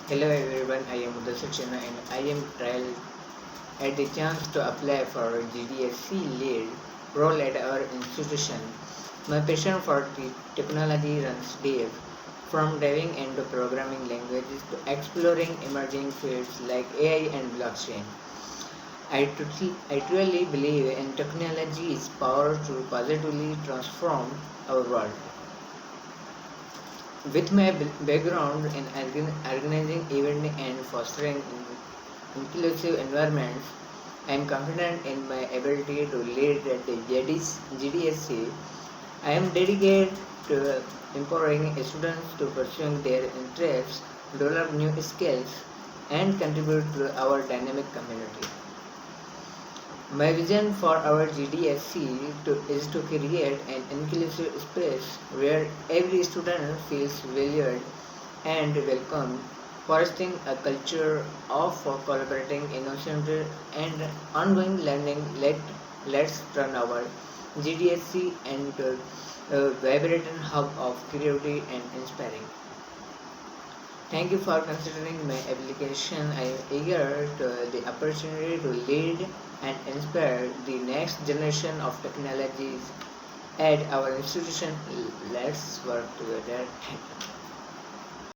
Hello everyone, I am Mudasir Channa and I am thrilled at the chance to apply for GDSC Lead role at our institution. My passion for the technology runs deep, from diving into programming languages to exploring emerging fields like AI and blockchain. I truly believe in technology's power to positively transform our world. With my background in organizing events and fostering inclusive environments, I am confident in my ability to lead at the GDSC. I am dedicated to empowering students to pursue their interests, develop new skills, and contribute to our dynamic community. My vision for our is to create an inclusive space where every student feels valued and welcomed, fostering a culture of collaborating, innovation, and ongoing learning. Let's turn our GDSC into a vibrant hub of creativity and inspiring. Thank you for considering my application. I am eager to the opportunity to lead and inspire the next generation of technologies at our institution. Let's work together. Thank you.